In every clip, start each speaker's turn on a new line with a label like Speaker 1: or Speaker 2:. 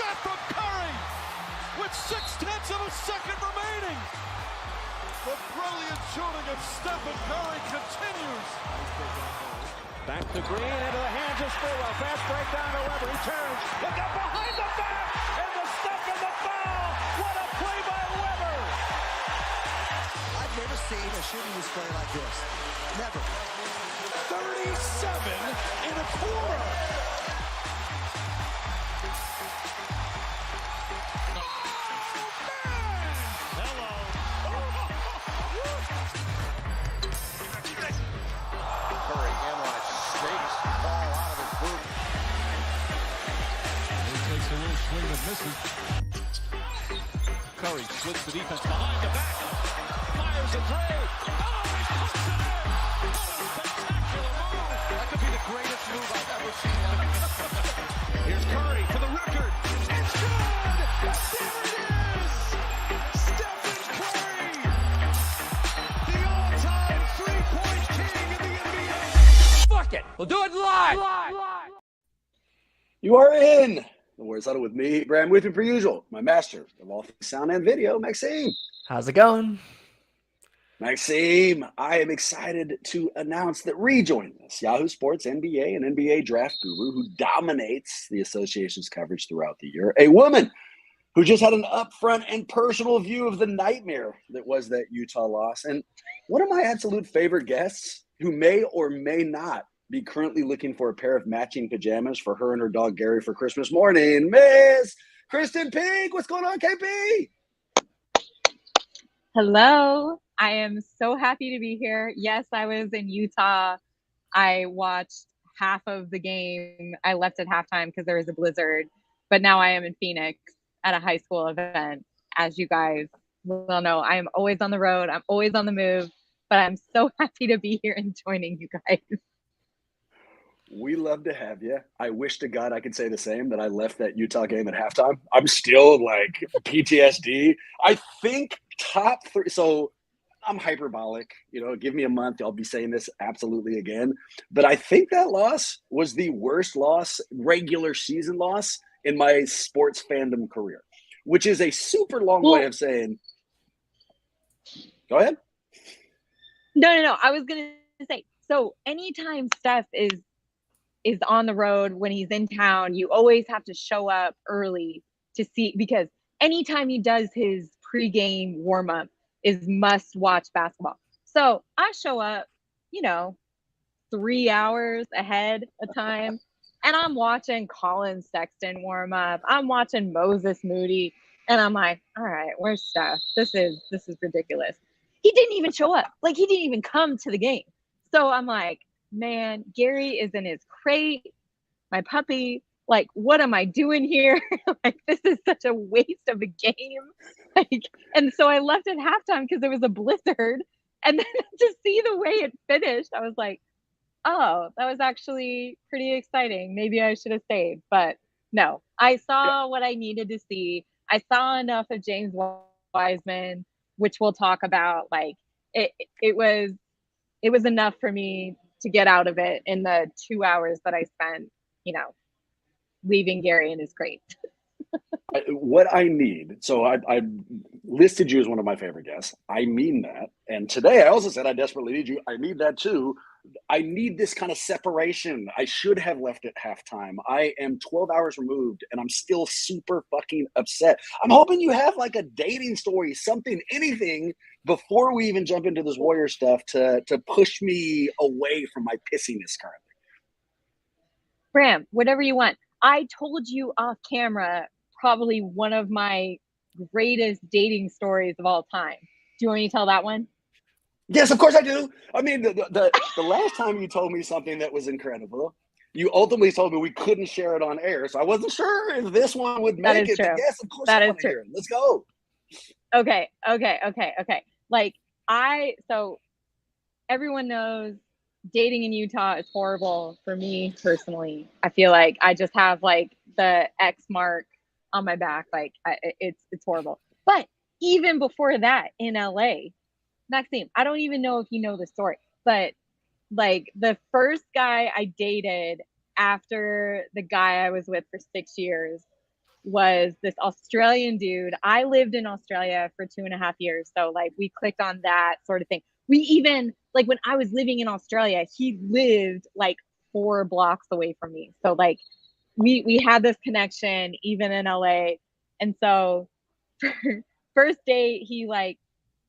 Speaker 1: shot from Curry with 0.6 of a second remaining. The brilliant shooting of Stephen Curry continues.
Speaker 2: Back to Green, into the hands of Spurwell. Fast break down to Weber. He turns. Look up behind the back. And the step and the foul. What a play by Weber.
Speaker 3: I've never seen a shooting display like this. Never.
Speaker 1: 37 in a quarter.
Speaker 2: Curry splits the defense behind the back. Fires a three. Oh, he puts it in. What a spectacular move.
Speaker 1: That could be the greatest move I've ever seen.
Speaker 2: Here's Curry for the record.
Speaker 1: It's good. There it is. Stephen Curry, the all-time three-point king in the NBA.
Speaker 2: Fuck it. We'll do it live.
Speaker 4: You are in the Warriors Huddle with me, Bram, with me per usual, my master of all things sound and video, Maxime.
Speaker 5: How's it going?
Speaker 4: Maxime, I am excited to announce that rejoining us, Yahoo Sports NBA and NBA draft guru who dominates the association's coverage throughout the year, a woman who just had an upfront and personal view of the nightmare that was that Utah loss, and one of my absolute favorite guests who may or may not be currently looking for a pair of matching pajamas for her and her dog Gary for Christmas morning, Miss Krysten Peek. What's going on, KP?
Speaker 6: Hello. I am so happy to be here. Yes, I was in Utah. I watched half of the game. I left at halftime because there was a blizzard, but now I am in Phoenix at a high school event. As you guys well know, I am always on the road. I'm always on the move, but I'm so happy to be here and joining you guys.
Speaker 4: We love to have you. I wish to God I could say the same, that I left that Utah game at halftime. I'm still like PTSD. I think top three. So I'm hyperbolic, give me a month. I'll be saying this absolutely again. But I think that loss was the worst loss, regular season loss in my sports fandom career, which is a super long way of saying, go ahead.
Speaker 6: No. I was going to say, so anytime Steph is on the road, when he's in town, you always have to show up early to see, because anytime he does his pregame warm-up is must-watch basketball. So I show up, 3 hours ahead of time, and I'm watching Colin Sexton warm up. I'm watching Moses Moody, and I'm like, all right, where's Steph? This is ridiculous. He didn't even show up. Like, he didn't even come to the game. So I'm like, man, Gary is in his crate, my puppy, like, what am I doing here? Like, this is such a waste of a game. And so I left at halftime because there was a blizzard, and then to see the way it finished, I was like, oh, that was actually pretty exciting. Maybe I should have stayed, but no, I saw what I needed to see. I saw enough of James Wiseman, which we'll talk about. Like, it was enough for me to get out of it in the 2 hours that I spent, leaving Gary in his crate.
Speaker 4: What I need, so I listed you as one of my favorite guests. I mean that. And today I also said I desperately need you. I need that too. I need this kind of separation. I should have left at halftime. I am 12 hours removed and I'm still super fucking upset. I'm hoping you have like a dating story, something, anything before we even jump into this Warrior stuff to push me away from my pissiness currently.
Speaker 6: Bram, whatever you want. I told you off camera probably one of my greatest dating stories of all time. Do you want me to tell that one?
Speaker 4: Yes, of course I do. I mean, the last time you told me something that was incredible, you ultimately told me we couldn't share it on air. So I wasn't sure if this one would make it. But yes, of course I want to hear it. Let's go.
Speaker 6: Okay. Like, so everyone knows dating in Utah is horrible for me personally. I feel like I just have like the X mark on my back. Like, it's horrible. But even before that, in LA, Maxime, I don't even know if you know the story, but like the first guy I dated after the guy I was with for 6 years, was this Australian dude. I lived in Australia for 2.5 years. So like we clicked on that sort of thing. We even like when I was living in Australia, he lived like 4 blocks away from me. So like we had this connection even in LA. And so first date, he like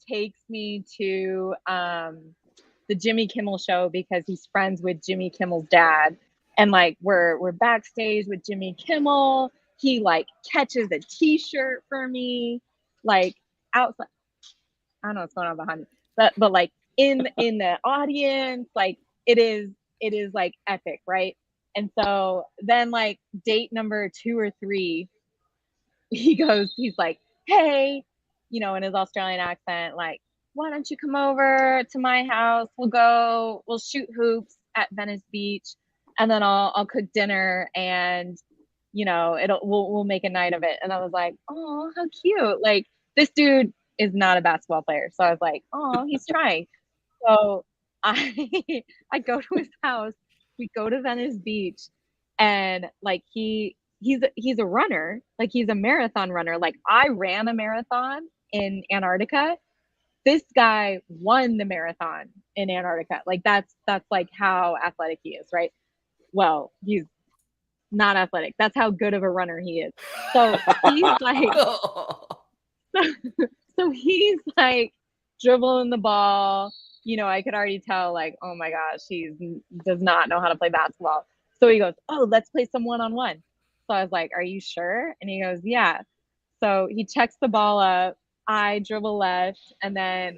Speaker 6: takes me to the Jimmy Kimmel show because he's friends with Jimmy Kimmel's dad. And like we're backstage with Jimmy Kimmel. He like catches a t-shirt for me, like outside. I don't know what's going on behind me. But like in the audience, like it is like epic, right? And so then like date number 2 or 3, he's like, hey, you know, in his Australian accent, like, why don't you come over to my house? We'll shoot hoops at Venice Beach, and then I'll cook dinner, and you know, we'll make a night of it. And I was like, oh, how cute. Like this dude is not a basketball player. So I was like, oh, he's trying. So I go to his house, we go to Venice Beach, and like he's a runner, like he's a marathon runner. Like I ran a marathon in Antarctica. This guy won the marathon in Antarctica. Like that's like how athletic he is, right? Well, he's not athletic. That's how good of a runner he is. So he's like, so he's like dribbling the ball. You know, I could already tell like, oh my gosh, he does not know how to play basketball. So he goes, oh, let's play some one-on-one. So I was like, are you sure? And he goes, yeah. So he checks the ball up. I dribble left, and then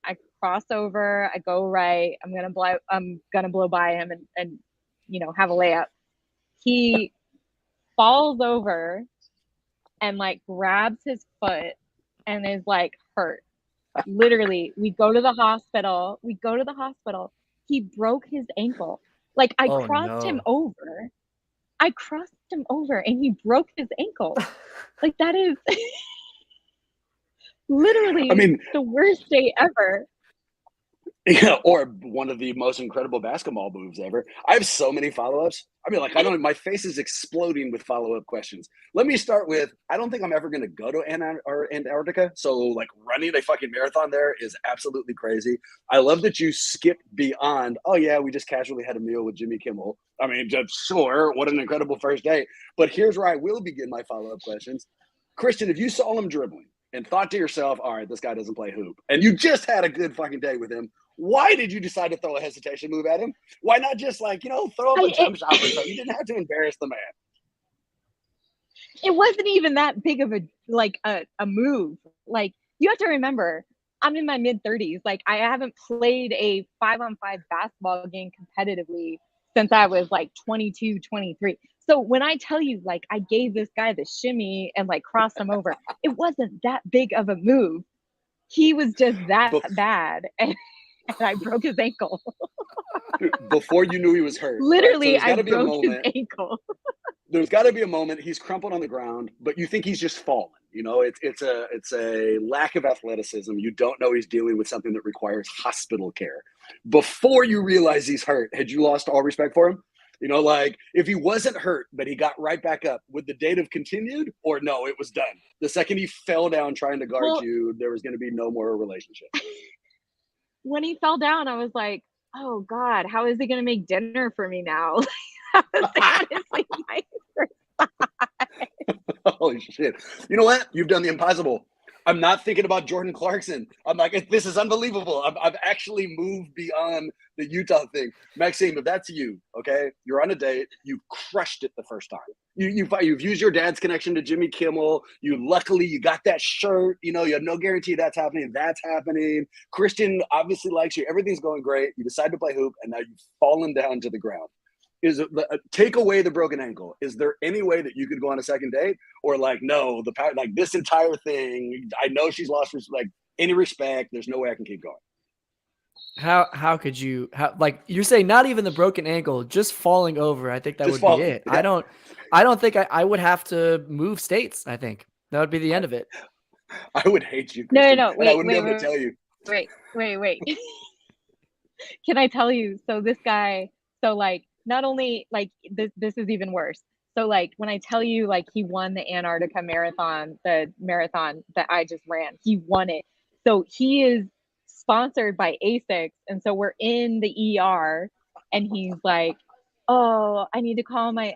Speaker 6: I cross over. I go right. I'm gonna blow by him and you know, have a layup. He falls over and like grabs his foot and is like hurt. Literally, we go to the hospital. He broke his ankle. Like I crossed him over. And he broke his ankle. Like that is literally, I mean, the worst day ever.
Speaker 4: Yeah, or one of the most incredible basketball moves ever. I have so many follow-ups. I mean, like, my face is exploding with follow-up questions. Let me start with, I don't think I'm ever going to go to Antarctica. So, like, running a fucking marathon there is absolutely crazy. I love that you skipped beyond, oh, yeah, we just casually had a meal with Jimmy Kimmel. I mean, just sure, what an incredible first day. But here's where I will begin my follow-up questions. Krysten, if you saw him dribbling and thought to yourself, all right, this guy doesn't play hoop, and you just had a good fucking day with him, why did you decide to throw a hesitation move at him? Why not just like, you know, throw up a jump shot or something? You didn't have to embarrass the man.
Speaker 6: It wasn't even that big of a move. Like you have to remember, I'm in my mid-30s. Like I haven't played a 5-on-5 basketball game competitively since I was like 22, 23. So when I tell you, like, I gave this guy the shimmy and like crossed him over, it wasn't that big of a move. He was just that bad. And I broke his ankle.
Speaker 4: Before you knew he was hurt.
Speaker 6: Literally, right? So I broke his ankle.
Speaker 4: There's got to be a moment. He's crumpled on the ground, but you think he's just fallen. You know, it's a lack of athleticism. You don't know he's dealing with something that requires hospital care. Before you realize he's hurt, had you lost all respect for him? You know, like if he wasn't hurt, but he got right back up, would the date have continued? Or no, it was done. The second he fell down trying to guard you, there was going to be no more relationship.
Speaker 6: When he fell down, I was like, oh God, how is he going to make dinner for me now? That was honestly my first thought.
Speaker 4: Holy shit. You know what? You've done the impossible. I'm not thinking about Jordan Clarkson. I'm like, this is unbelievable. I've actually moved beyond the Utah thing. Maxime, if that's you, okay, you're on a date. You crushed it the first time. You've used your dad's connection to Jimmy Kimmel. Luckily, you got that shirt. You know, you have no guarantee that's happening. That's happening. Krysten obviously likes you. Everything's going great. You decide to play hoop, and now you've fallen down to the ground. Take away the broken ankle. Is there any way that you could go on a second date, or like no, like this entire thing? I know she's lost like any respect. There's no way I can keep going.
Speaker 5: How could you? Like you're saying, not even the broken ankle, just falling over. I think that would be it. Yeah. I don't think I would have to move states. I think that would be the end of it.
Speaker 4: I would hate you, Krysten,
Speaker 6: No. Wait,
Speaker 4: I wouldn't be able to tell you.
Speaker 6: Wait. Can I tell you? So this guy, so like. Not only like this is even worse. So like when I tell you like he won the Antarctica marathon, the marathon that I just ran, he won it. So he is sponsored by ASICS, and so we're in the ER, and he's like, "Oh, I need to call my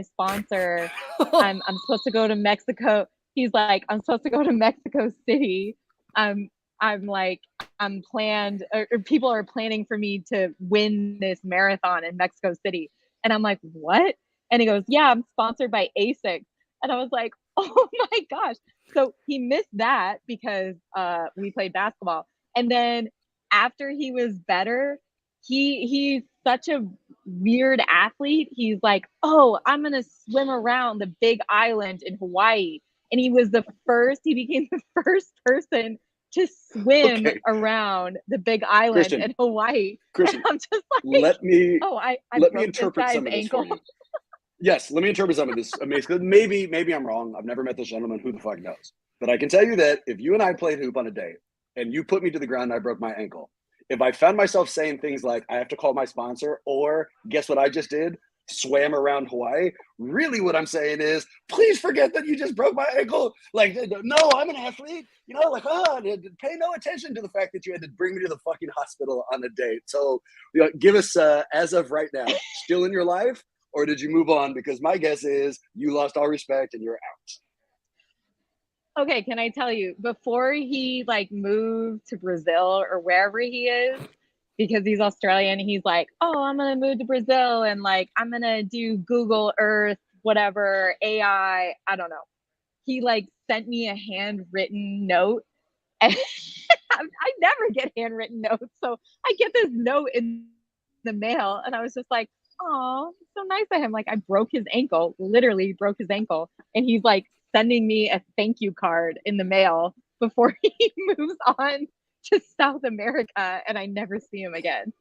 Speaker 6: sponsor. I'm supposed to go to Mexico." He's like, "I'm supposed to go to Mexico City. I'm planned, or people are planning for me to win this marathon in Mexico City." And I'm like, "What?" And he goes, "Yeah, I'm sponsored by ASICS." And I was like, "Oh my gosh." So he missed that because we played basketball. And then after he was better, he's such a weird athlete. He's like, "Oh, I'm going to swim around the big island in Hawaii." And he became the first person to swim around the big island in Hawaii.
Speaker 4: Krysten,
Speaker 6: and I'm just like,
Speaker 4: let me
Speaker 6: broke
Speaker 4: interpret
Speaker 6: this
Speaker 4: some of this
Speaker 6: ankle.
Speaker 4: for you. Yes, let me interpret some of this. Amazing. Maybe I'm wrong. I've never met this gentleman. Who the fuck knows? But I can tell you that if you and I played hoop on a date and you put me to the ground and I broke my ankle, if I found myself saying things like, "I have to call my sponsor," or "Guess what I just did? Swam around Hawaii," really what I'm saying is, please forget that you just broke my ankle. Like, no, I'm an athlete. Pay no attention to the fact that you had to bring me to the fucking hospital on a date. So give us, as of right now, still in your life? Or did you move on? Because my guess is you lost all respect and you're out.
Speaker 6: Okay, can I tell you, before he like moved to Brazil or wherever he is, because he's Australian, he's like, "Oh, I'm gonna move to Brazil and like I'm gonna do Google Earth, whatever, AI, I don't know." He like sent me a handwritten note, and I never get handwritten notes, so I get this note in the mail, and I was just like, "Oh, so nice of him." Like I literally broke his ankle, and he's like sending me a thank you card in the mail before he moves on to South America, and I never see him again.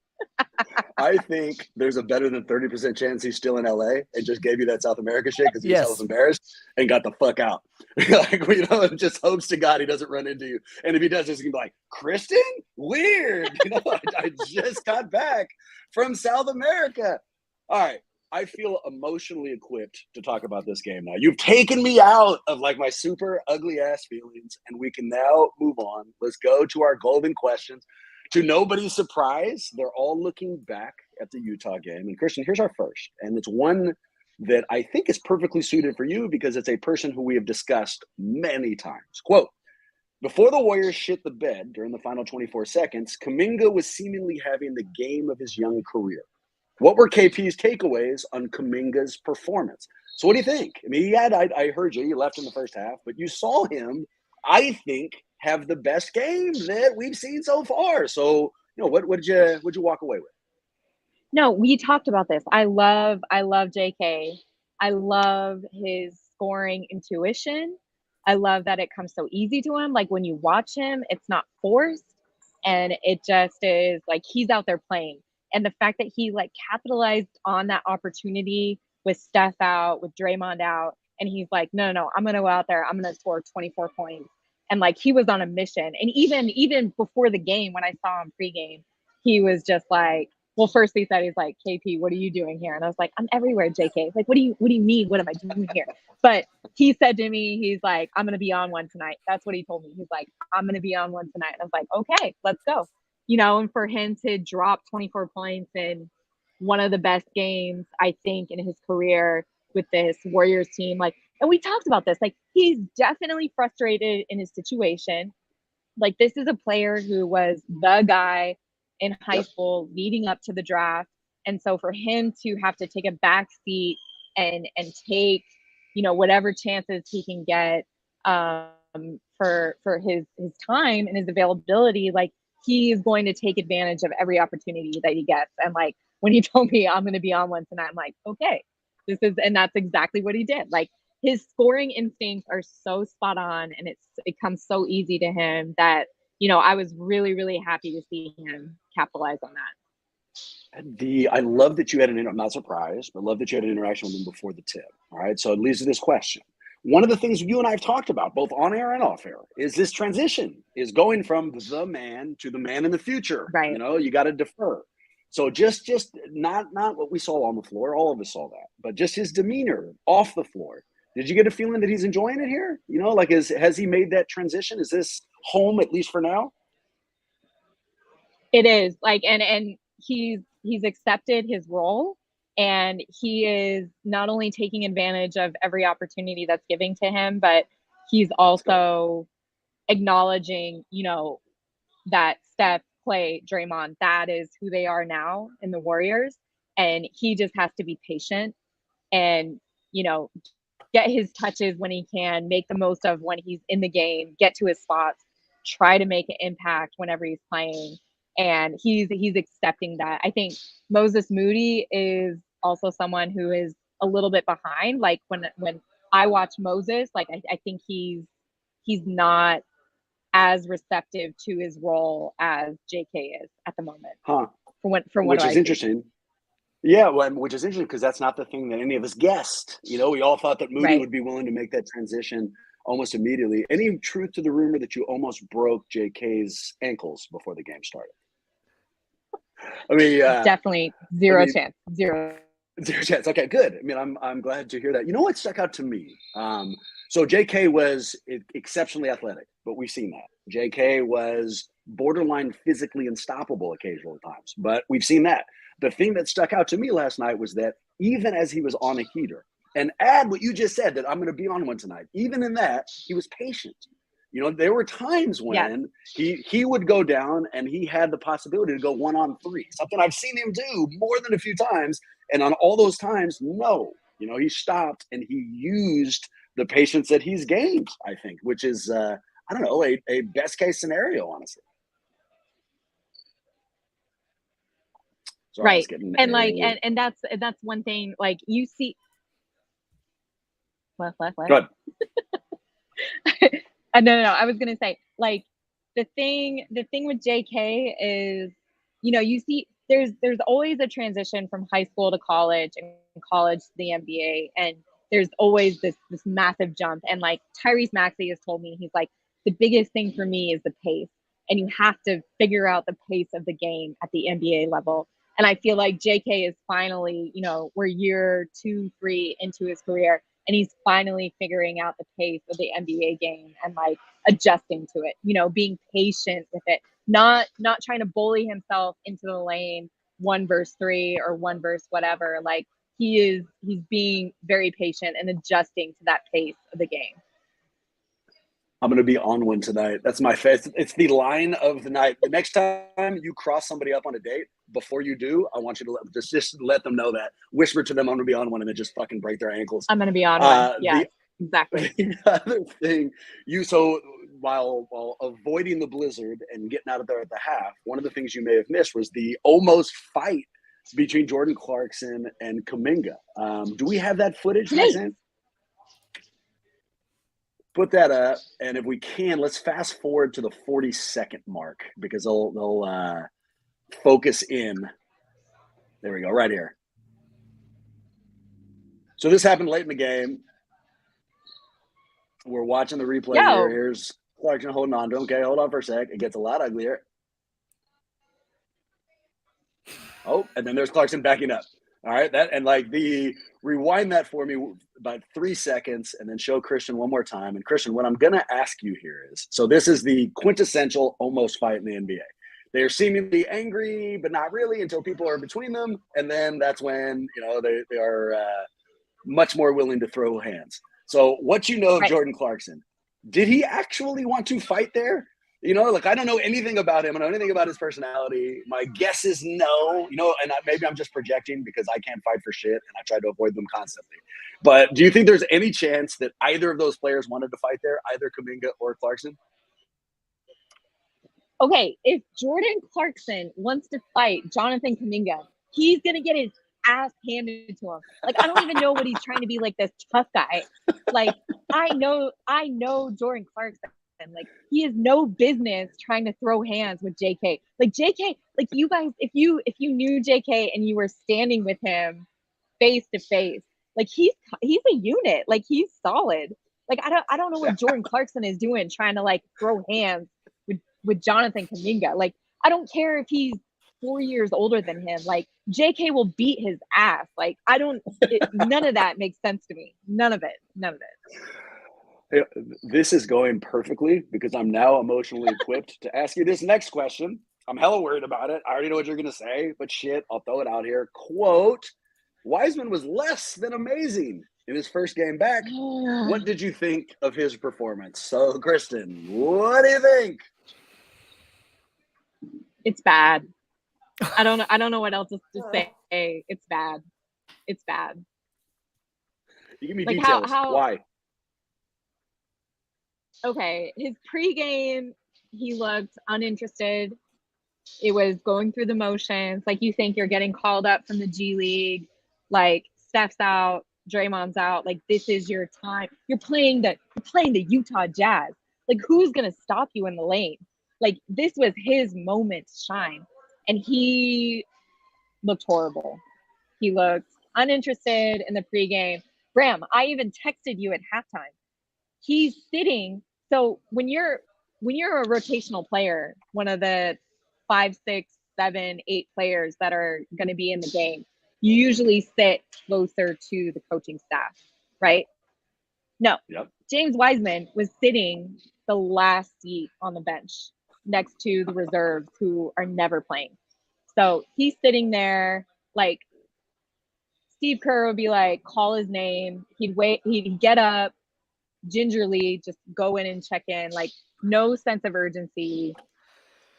Speaker 4: I think there's a better than 30% chance he's still in LA and just gave you that South America shit because he was so embarrassed and got the fuck out. Like, just hopes to God he doesn't run into you. And if he does, he's gonna be like, "Krysten? Weird. I just got back from South America." All right. I feel emotionally equipped to talk about this game now. You've taken me out of like my super ugly ass feelings, and we can now move on. Let's go to our golden questions. To nobody's surprise, they're all looking back at the Utah game. And Krysten, here's our first. And it's one that I think is perfectly suited for you because it's a person who we have discussed many times. Quote, "Before the Warriors shit the bed during the final 24 seconds, Kuminga was seemingly having the game of his young career. What were KP's takeaways on Kuminga's performance?" So what do you think? I mean, I heard you left in the first half, but you saw him, I think, have the best game that we've seen so far. So, what did you walk away with?
Speaker 6: No, we talked about this. I love JK. I love his scoring intuition. I love that it comes so easy to him. Like when you watch him, it's not forced, and it just is like he's out there playing. And the fact that he like capitalized on that opportunity with Steph out, with Draymond out, and he's like, no, I'm going to go out there. I'm going to score 24 points. And like he was on a mission. And even before the game, when I saw him pregame, he was just like, well, first he said, he's like, "KP, what are you doing here?" And I was like, "I'm everywhere, JK." Like, what do you mean? What am I doing here? But he said to me, he's like, "I'm going to be on one tonight." That's what he told me. He's like, "I'm going to be on one tonight." And I was like, "Okay, let's go." And for him to drop 24 points in one of the best games, I think, in his career with this Warriors team, like, and we talked about this, like, he's definitely frustrated in his situation. Like, this is a player who was the guy in high school leading up to the draft. And so for him to have to take a back seat and take, whatever chances he can get for his time and his availability, like, he is going to take advantage of every opportunity that he gets. And like, when he told me I'm going to be on one tonight, I'm like, okay, and that's exactly what he did. Like, his scoring instincts are so spot on, and it comes so easy to him that, I was really, really happy to see him capitalize on that.
Speaker 4: I love that you had I'm not surprised, but love that you had an interaction with him before the tip. All right. So it leads to this question. One of the things you and I have talked about, both on air and off air, is this transition is going from the man to the man in the future.
Speaker 6: Right.
Speaker 4: You got to defer. So just not what we saw on the floor. All of us saw that, but just his demeanor off the floor. Did you get a feeling that he's enjoying it here? You know, like has he made that transition? Is this home at least for now?
Speaker 6: It is like, and he's accepted his role, and he is not only taking advantage of every opportunity that's giving to him, but he's also acknowledging, you know, that Steph, Clay, Draymond, that is who they are now in the Warriors. And he just has to be patient and, you know, get his touches when he can, make the most of when he's in the game, get to his spots, try to make an impact whenever he's playing. And he's accepting that. I think Moses Moody is also someone who is a little bit behind. Like when I watch Moses, like I think he's not as receptive to his role as JK is at the moment.
Speaker 4: Huh.
Speaker 6: Which
Speaker 4: is interesting. Yeah, well, which is interesting because that's not the thing that any of us guessed. You know, we all thought that Moody would be willing to make that transition almost immediately. Any truth to the rumor that you almost broke JK's ankles before the game started? I mean,
Speaker 6: definitely zero chance. Zero
Speaker 4: chance. Okay, good. I mean, I'm glad to hear that. You know what stuck out to me? So JK was exceptionally athletic, but we've seen that. JK was borderline physically unstoppable occasional times, but we've seen that. The thing that stuck out to me last night was that even as he was on a heater, and add what you just said, that I'm going to be on one tonight, even in that, he was patient. You know, there were times when he would go down and he had the possibility to go 1-on-3, something I've seen him do more than a few times. And on all those times, no, you know, he stopped and he used the patience that he's gained, I think, which is, I don't know, a best case scenario, honestly.
Speaker 6: Sorry, right. And like, and that's one thing, like you see. What?
Speaker 4: Go ahead.
Speaker 6: No. I was gonna say, like, the thing with JK is, you know, you see, there's always a transition from high school to college and college to the NBA, and there's always this massive jump. And like Tyrese Maxey has told me, he's like, the biggest thing for me is the pace, and you have to figure out the pace of the game at the NBA level. And I feel like JK is finally, you know, we're year 2-3 into his career, and he's finally figuring out the pace of the NBA game and like adjusting to it, you know, being patient with it, not trying to bully himself into the lane 1-3 or 1 verse whatever. Like he's being very patient and adjusting to that pace of the game.
Speaker 4: I'm going to be on one tonight. That's my face. It's the line of the night. The next time you cross somebody up on a date, before you do, I want you to just let them know that. Whisper to them, I'm going to be on one, and then just fucking break their ankles.
Speaker 6: I'm going to be on one. Yeah, exactly.
Speaker 4: The other thing, so while avoiding the blizzard and getting out of there at the half, one of the things you may have missed was the almost fight between Jordan Clarkson and Kuminga. Do we have that footage, Roseanne? Put that up, and if we can, let's fast forward to the 40-second mark because they'll focus in. There we go, right here. So this happened late in the game. We're watching the replay here. Here's Clarkson holding on to him. Okay, hold on for a sec. It gets a lot uglier. Oh, and then there's Clarkson backing up. All right, rewind that for me about 3 seconds and then show Krysten one more time. And Krysten, what I'm going to ask you here is, so this is the quintessential almost fight in the NBA. They are seemingly angry, but not really until people are between them. And then that's when, you know, they are much more willing to throw hands. So what you know of Jordan Clarkson, did he actually want to fight there? You know, like I don't know anything about him. I don't know anything about his personality. My guess is no, you know, and maybe I'm just projecting because I can't fight for shit and I try to avoid them constantly. But do you think there's any chance that either of those players wanted to fight there, either Kuminga or Clarkson?
Speaker 6: Okay, if Jordan Clarkson wants to fight Jonathan Kuminga, he's going to get his ass handed to him. Like, I don't even know what he's trying to be, like this tough guy. Like, I know Jordan Clarkson. Like, he has no business trying to throw hands with JK. Like, JK, like you guys, if you knew JK and you were standing with him face to face, like he's a unit. Like, he's solid. Like, I don't know what Jordan Clarkson is doing trying to like throw hands with Jonathan Kuminga. Like, I don't care if he's 4 years older than him. Like, JK will beat his ass. Like, none of that makes sense to me. None of it.
Speaker 4: This is going perfectly because I'm now emotionally equipped to ask you this next question. I'm hella worried about it. I already know what you're going to say, but shit, I'll throw it out here. Quote, Wiseman was less than amazing in his first game back. What did you think of his performance? So, Krysten, what do you think?
Speaker 6: It's bad. I don't know what else to say. It's bad. It's bad.
Speaker 4: You give me
Speaker 6: Like,
Speaker 4: details.
Speaker 6: how
Speaker 4: Why?
Speaker 6: Okay, his pregame, he looked uninterested. It was going through the motions. Like, you think you're getting called up from the G League. Like, Steph's out, Draymond's out. Like, this is your time. You're playing the Utah Jazz. Like, who's gonna stop you in the lane? Like, this was his moment to shine, and he looked horrible. He looked uninterested in the pregame. Bram, I even texted you at halftime. He's sitting. So when you're a rotational player, one of the 5, 6, 7, 8 players that are going to be in the game, you usually sit closer to the coaching staff, right? No.
Speaker 4: Yep.
Speaker 6: James Wiseman was sitting the last seat on the bench next to the reserves who are never playing. So he's sitting there, like, Steve Kerr would be like, call his name. He'd get up, gingerly just go in and check in, like, no sense of urgency.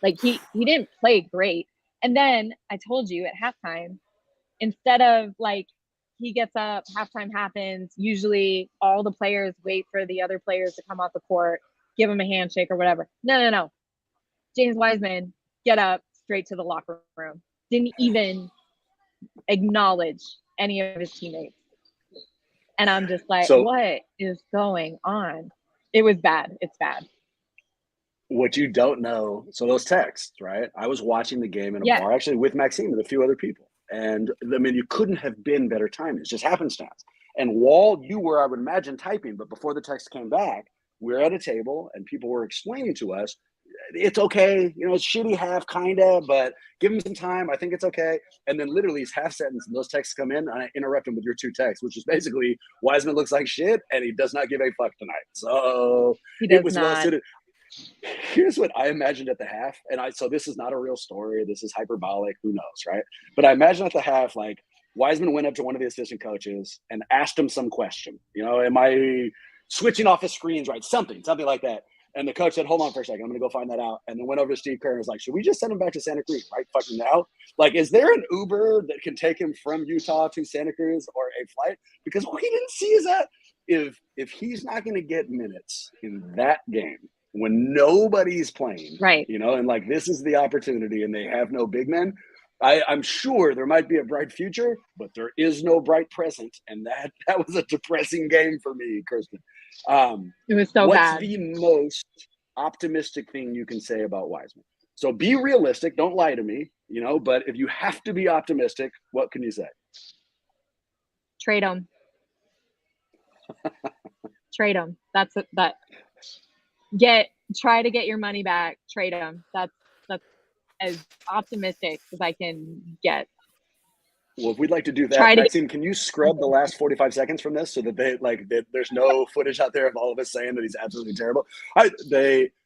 Speaker 6: Like, he didn't play great. And then I told you at halftime, instead of, like, he gets up, halftime happens, usually all the players wait for the other players to come off the court, give him a handshake or whatever. No. James Wiseman, get up, straight to the locker room. Didn't even acknowledge any of his teammates. And I'm just like, what is going on? It was bad. It's bad.
Speaker 4: What you don't know, so those texts, right? I was watching the game in a bar, actually, with Maxime and a few other people. And, I mean, you couldn't have been better timing. It's just happenstance. And while you were, I would imagine, typing, but before the text came back, we were at a table and people were explaining to us, it's okay, you know, it's shitty half, kind of, but give him some time. I think it's okay. And then literally his half sentence and those texts come in, and I interrupt him with your 2 texts, which is basically Wiseman looks like shit and he does not give a fuck tonight. So it was well suited. Here's what I imagined at the half. So this is not a real story. This is hyperbolic. Who knows, right? But I imagine at the half, like, Wiseman went up to one of the assistant coaches and asked him some question. You know, am I switching off his screens right? Something like that. And the coach said, hold on for a second. I'm going to go find that out. And then went over to Steve Kerr and was like, should we just send him back to Santa Cruz right fucking now? Like, is there an Uber that can take him from Utah to Santa Cruz or a flight? Because what he didn't see is that if he's not going to get minutes in that game when nobody's playing,
Speaker 6: right?
Speaker 4: You know, and like this is the opportunity and they have no big men. I'm sure there might be a bright future, but there is no bright present. And that was a depressing game for me, Krysten.
Speaker 6: It was so
Speaker 4: what's
Speaker 6: bad.
Speaker 4: The most optimistic thing you can say about Wiseman? So be realistic. Don't lie to me, you know, but if you have to be optimistic, what can you say?
Speaker 6: Trade him. Trade him. That's that. Try to get your money back. Trade him. That's as optimistic as I can get.
Speaker 4: Well, if we'd like to do that, Maxime, can you scrub the last 45 seconds from this so that there's no footage out there of all of us saying that he's absolutely terrible?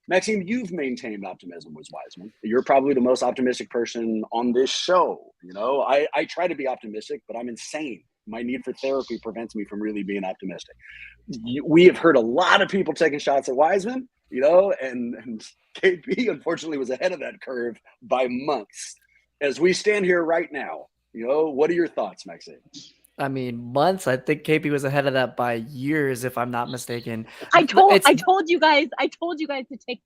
Speaker 4: Maxime, you've maintained optimism with Wiseman. You're probably the most optimistic person on this show. You know, I try to be optimistic, but I'm insane. My need for therapy prevents me from really being optimistic. We have heard a lot of people taking shots at Wiseman, you know, and KP unfortunately was ahead of that curve by months. As we stand here right now, you know, what are your thoughts, Maxime?
Speaker 5: I mean, months. I think KP was ahead of that by years, if I'm not mistaken.
Speaker 6: I told you guys to take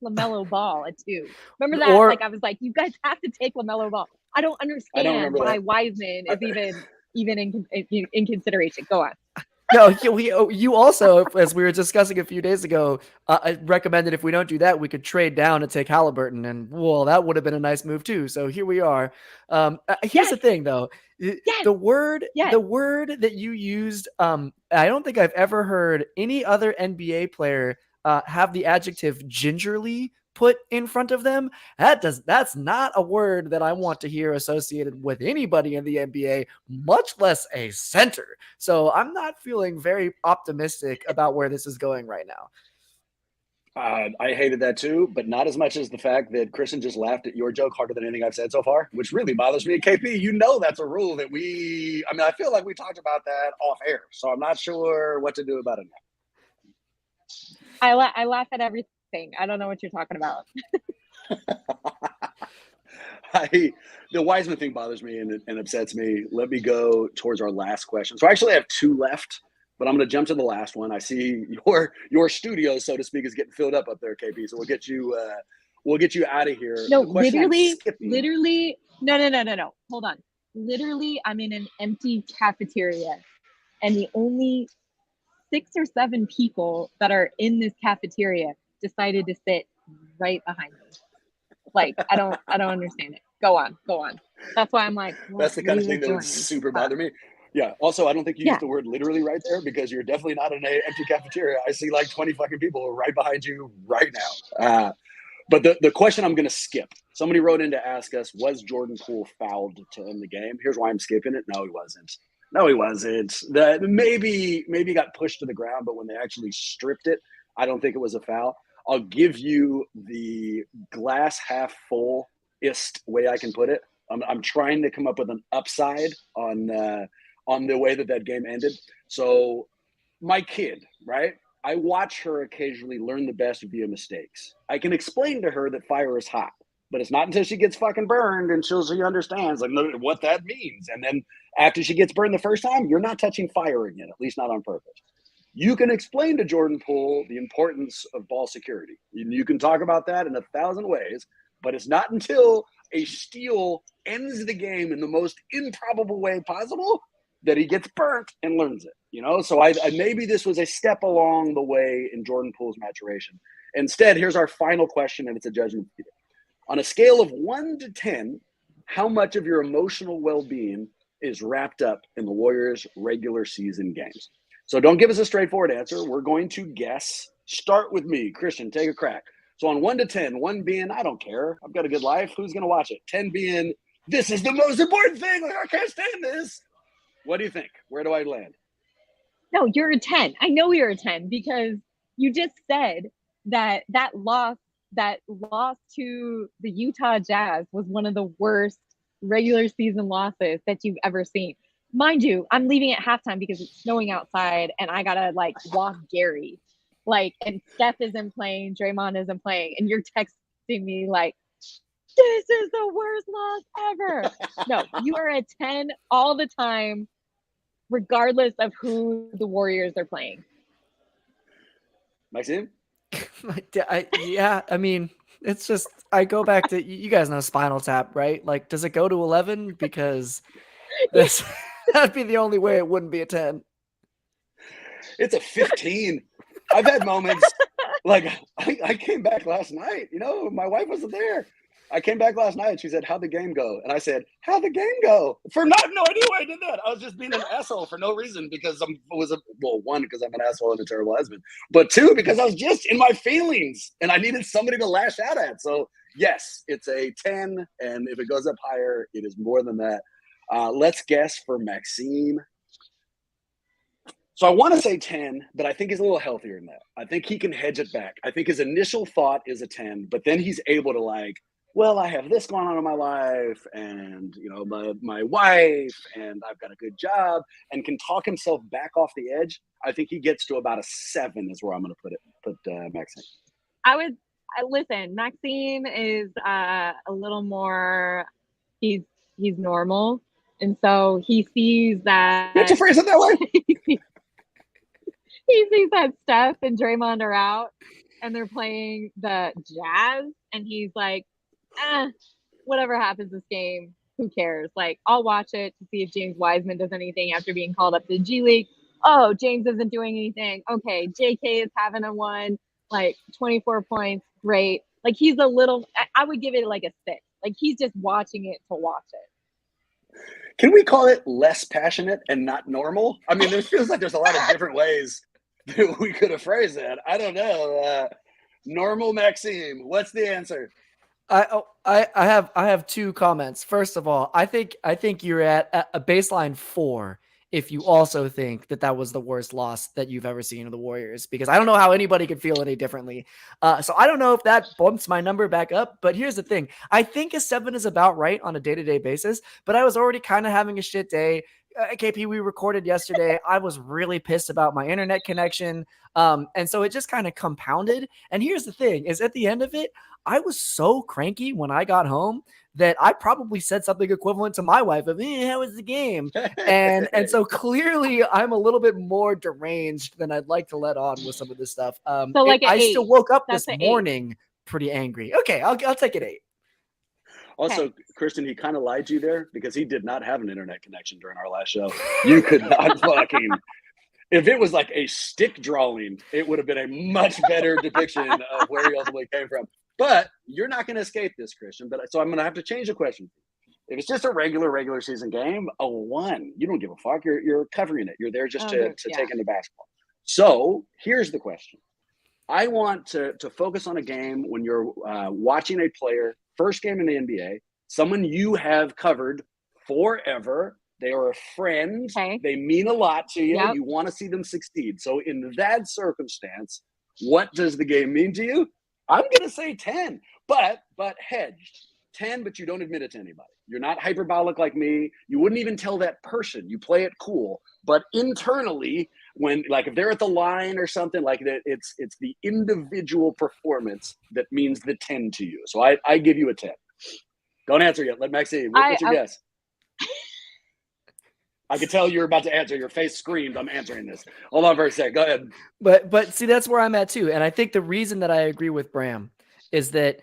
Speaker 6: LaMelo Ball at 2. Remember that? Like, I was like, you guys have to take LaMelo Ball. I don't understand why Wiseman is even in consideration. Go on.
Speaker 5: No, you also, as we were discussing a few days ago, I recommended if we don't do that, we could trade down and take Halliburton, and well, that would have been a nice move too. So here we are. Here's the thing, though. The word that you used, I don't think I've ever heard any other NBA player have the adjective gingerly put in front of them, that's not a word that I want to hear associated with anybody in the NBA, much less a center. So I'm not feeling very optimistic about where this is going right now.
Speaker 4: I hated that too, but not as much as the fact that Krysten just laughed at your joke harder than anything I've said so far, which really bothers me. KP, you know that's a rule that I feel like we talked about that off air, so I'm not sure what to do about it now.
Speaker 6: I laugh at everything. I don't know what you're talking about.
Speaker 4: The Wiseman thing bothers me and upsets me. Let me go towards our last question. So I actually have 2 left, but I'm going to jump to the last one. I see your studio, so to speak, is getting filled up there, KP. So we'll get you out of here.
Speaker 6: No, literally. No. Hold on. Literally, I'm in an empty cafeteria, and the only 6 or 7 people that are in this cafeteria decided to sit right behind me. Like, I don't understand it. Go on. That's why I'm like,
Speaker 4: that's the kind of thing that would super bother me. Yeah. Also, I don't think you used the word literally right there, because you're definitely not in an empty cafeteria. I see like 20 fucking people right behind you right now. But the question I'm going to skip. Somebody wrote in to ask us, was Jordan Poole fouled to end the game? Here's why I'm skipping it. No, he wasn't. That maybe got pushed to the ground, but when they actually stripped it, I don't think it was a foul. I'll give you the glass half full-ist way I can put it. I'm trying to come up with an upside on the way that game ended. So my kid, right? I watch her occasionally learn the best via mistakes. I can explain to her that fire is hot, but it's not until she gets fucking burned until she understands like what that means. And then after she gets burned the first time, you're not touching fire again, at least not on purpose. You can explain to Jordan Poole the importance of ball security. You can talk about that in 1,000 ways, but it's not until a steal ends the game in the most improbable way possible that he gets burnt and learns it. So I maybe this was a step along the way in Jordan Poole's maturation. Instead, here's our final question, and it's a judgment. On a scale of 1 to 10, how much of your emotional well-being is wrapped up in the Warriors' regular season games? So don't give us a straightforward answer. We're going to guess. Start with me. Krysten, take a crack. So on 1 to 10, 1 being, I don't care, I've got a good life, who's going to watch it? 10 being, this is the most important thing, like I can't stand this. What do you think? Where do I land?
Speaker 6: No, you're a 10. I know you're a 10 because you just said that loss to the Utah Jazz was one of the worst regular season losses that you've ever seen. Mind you, I'm leaving at halftime because it's snowing outside and I gotta walk Gary. And Steph isn't playing, Draymond isn't playing, and you're texting me this is the worst loss ever. No, you are a 10 all the time, regardless of who the Warriors are playing.
Speaker 4: Maxime?
Speaker 5: Yeah, I mean, it's just, I go back to, you guys know Spinal Tap, right? Does it go to 11? Because that'd be the only way it wouldn't be a 10.
Speaker 4: It's a 15. I've had moments I came back last night, my wife wasn't there. I came back last night and she said, how'd the game go? And I said, how'd the game go? For no idea why I did that. I was just being an asshole for no reason because one, because I'm an asshole and a terrible husband, but 2, because I was just in my feelings and I needed somebody to lash out at. So yes, it's a 10. And if it goes up higher, it is more than that. Let's guess for Maxime. So I want to say 10, but I think he's a little healthier than that. I think he can hedge it back. I think his initial thought is a 10, but then he's able to I have this going on in my life and, my wife and I've got a good job and can talk himself back off the edge. I think he gets to about a 7 is where I'm going to put Maxime.
Speaker 6: Listen, Maxime is a little more, he's normal. And so he sees that.
Speaker 4: You have to phrase it that way.
Speaker 6: He sees that Steph and Draymond are out and they're playing the Jazz. And he's like, whatever happens this game, who cares? I'll watch it to see if James Wiseman does anything after being called up to the G League. Oh, James isn't doing anything. Okay, JK is having a 24 points. Great. He's a little, I would give it a 6. He's just watching it to watch it.
Speaker 4: Can we call it less passionate and not normal? I mean, there feels like there's a lot of different ways that we could have phrased that. I don't know. Normal Maxime, what's the answer?
Speaker 5: I have two comments. First of all, I think you're at a baseline 4 if you also think that was the worst loss that you've ever seen of the Warriors, because I don't know how anybody could feel any differently. So I don't know if that bumps my number back up, but here's the thing. I think a 7 is about right on a day-to-day basis, but I was already kind of having a shit day. KP, we recorded yesterday. I was really pissed about my internet connection. And so it just kind of compounded. And here's the thing is at the end of it, I was so cranky when I got home that I probably said something equivalent to my wife of, how was the game? And so clearly I'm a little bit more deranged than I'd like to let on with some of this stuff.
Speaker 6: So like
Speaker 5: I still woke up
Speaker 6: That's
Speaker 5: this morning pretty angry. Okay, I'll take it 8.
Speaker 4: Also,
Speaker 6: Okay.
Speaker 4: Krysten, he kind of lied to you there because he did not have an internet connection during our last show. You could not fucking. If it was like a stick drawing, it would have been a much better depiction of where he ultimately came from. But you're not going to escape this, Krysten. So I'm going to have to change the question. If it's just a regular season game, a 1, you don't give a fuck. You're covering it. You're there just to take in the basketball. So here's the question. I want to focus on a game when you're watching a player, first game in the NBA, someone you have covered forever. They are a friend.
Speaker 6: Okay.
Speaker 4: They mean a lot to you.
Speaker 6: Yep.
Speaker 4: You want to see them succeed. So in that circumstance, what does the game mean to you? I'm going to say 10, but hedged. 10, but you don't admit it to anybody. You're not hyperbolic like me. You wouldn't even tell that person. You play it cool. But internally, when like if they're at the line or something like that, it's the individual performance that means the 10 to you. So I give you a 10. Don't answer yet. Let Maxine. What's your guess? I could tell you're about to answer. Your face screamed, I'm answering this. Hold on for a sec. Go ahead.
Speaker 5: But see, that's where I'm at too. And I think the reason that I agree with Bram is that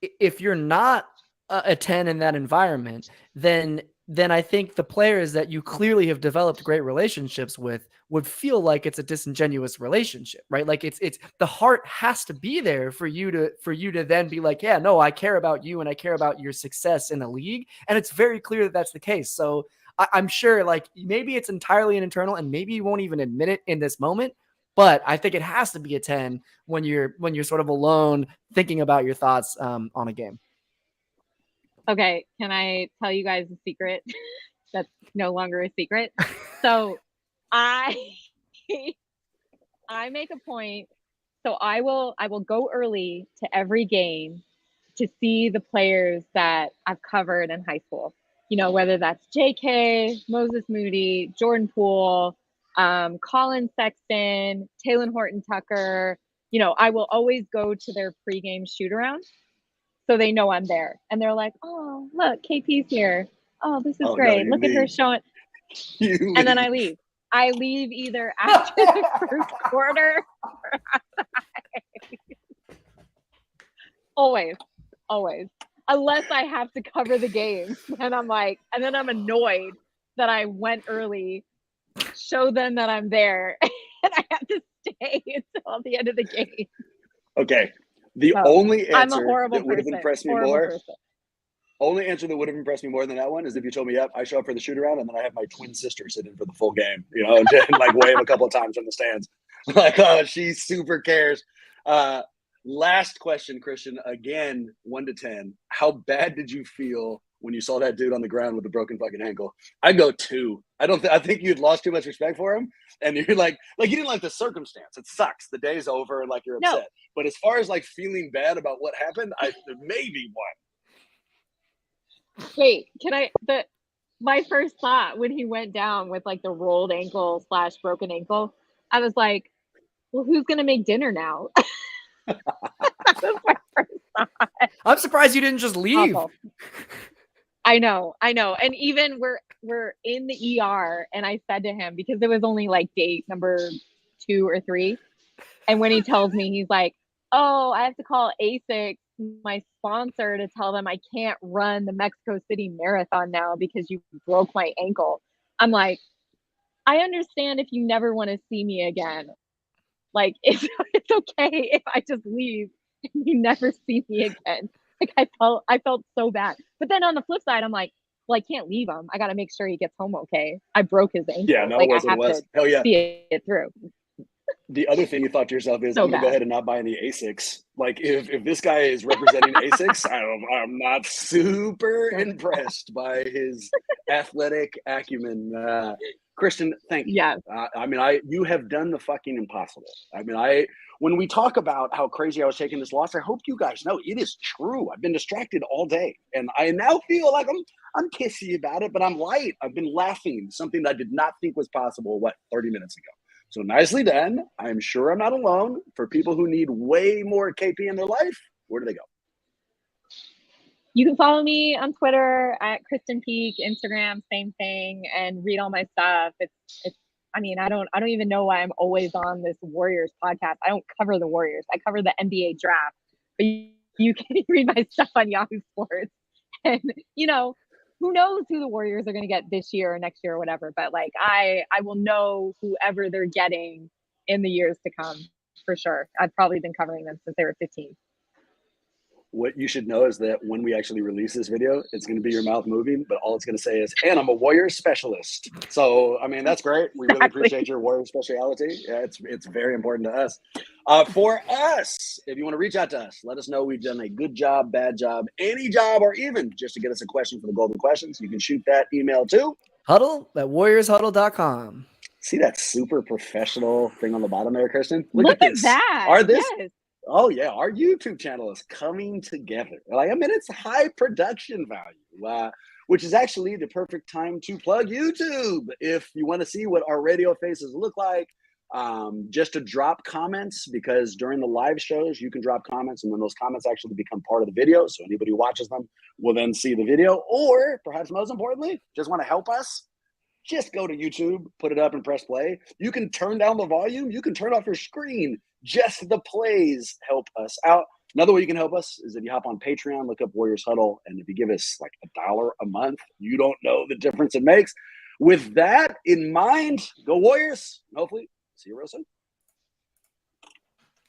Speaker 5: if you're not a 10 in that environment, then I think the players that you clearly have developed great relationships with would feel like it's a disingenuous relationship, right? Like it's the heart has to be there for you to then be like, yeah, no, I care about you and I care about your success in the league. And it's very clear that that's the case. So I'm sure like maybe it's entirely an internal and maybe you won't even admit it in this moment, but I think it has to be a 10 when you're sort of alone thinking about your thoughts on a game.
Speaker 6: Okay, can I tell you guys a secret that's no longer a secret? So I make a point. So I will go early to every game to see the players that I've covered in high school. You know, whether that's JK, Moses Moody, Jordan Poole, Colin Sexton, Taylor Horton Tucker. You know, I will always go to their pregame shoot around. So they know I'm there. And they're like, oh, look, KP's here. Oh, this is great.
Speaker 4: No,
Speaker 6: look at her showing. And then I leave. I leave either after the first quarter or always. Unless I have to cover the game. And I'm like, and then I'm annoyed that I went early, show them that I'm there, and I have to stay until the end of the game.
Speaker 4: Okay. The only answer that would have impressed me more. Only answer that would have impressed me more than that one is if you told me, yep, I show up for the shoot around and then I have my twin sister sitting for the full game, you know, and like wave a couple of times from the stands. Like, oh, she super cares. Last question, Krysten, again, 1 to 10. How bad did you feel when you saw that dude on the ground with a broken fucking ankle? I'd go 2. I think you'd lost too much respect for him. And you're like you didn't like the circumstance. It sucks. The day's over and like you're upset. No. But as far as like feeling bad about what happened, maybe 1.
Speaker 6: Wait, my first thought when he went down with like the rolled ankle / broken ankle, I was like, well, who's going to make dinner now? That was my first thought.
Speaker 5: I'm surprised you didn't just leave.
Speaker 6: Awful. I know. And even we're in the ER and I said to him, because it was only like date number 2 or 3. And when he tells me, he's like, oh, I have to call ASIC, my sponsor, to tell them I can't run the Mexico City Marathon now because you broke my ankle. I'm like, I understand if you never want to see me again. Like, it's okay if I just leave and you never see me again. Like, I felt so bad. But then on the flip side, I'm like, well, I can't leave him. I got to make sure he gets home okay. I broke his ankle.
Speaker 4: Yeah, no,
Speaker 6: like,
Speaker 4: it wasn't.
Speaker 6: I have to
Speaker 4: Hell yeah.
Speaker 6: see it through.
Speaker 4: The other thing you thought to yourself is,
Speaker 6: So
Speaker 4: I'm going to go
Speaker 6: bad.
Speaker 4: ahead and not buy any ASICs. Like, if this guy is representing ASICs, I'm not super impressed by his athletic acumen. Krysten, thank you.
Speaker 6: Yes.
Speaker 4: You have done the fucking impossible. When we talk about how crazy I was taking this loss, I hope you guys know it is true. I've been distracted all day, and I now feel like I'm pissy about it, but I'm light. I've been laughing, something that I did not think was possible, 30 minutes ago. So nicely done. I'm sure I'm not alone. For people who need way more KP in their life, where do they go?
Speaker 6: You can follow me on Twitter at Krysten Peek, Instagram, same thing, and read all my stuff. I don't even know why I'm always on this Warriors podcast. I don't cover the Warriors. I cover the NBA draft. But you can read my stuff on Yahoo Sports. And, who knows who the Warriors are going to get this year or next year or whatever. But, I will know whoever they're getting in the years to come, for sure. I've probably been covering them since they were 15.
Speaker 4: What you should know is that when we actually release this video, it's going to be your mouth moving, but all it's going to say is, and I'm a Warrior specialist. So, that's great. We really appreciate your Warrior speciality. Yeah, it's very important to us. For us, if you want to reach out to us, let us know we've done a good job, bad job, any job, or even just to get us a question for the Golden Questions. You can shoot that email to
Speaker 5: huddle@warriorshuddle.com.
Speaker 4: See that super professional thing on the bottom there, Krysten?
Speaker 6: Look at
Speaker 4: this.
Speaker 6: that. Yes.
Speaker 4: Oh, yeah. Our YouTube channel is coming together. It's high production value, which is actually the perfect time to plug YouTube. If you want to see what our radio faces look like, just to drop comments, because during the live shows, you can drop comments, and then those comments actually become part of the video. So anybody who watches them will then see the video. Or perhaps most importantly, just want to help us, just go to YouTube, put it up, and press play. You can turn down the volume. You can turn off your screen. Just the plays help us out. Another way you can help us is if you hop on Patreon, look up Warriors Huddle, and if you give us $1 a month, you don't know the difference it makes. With that in mind, go Warriors. Hopefully, see you real soon.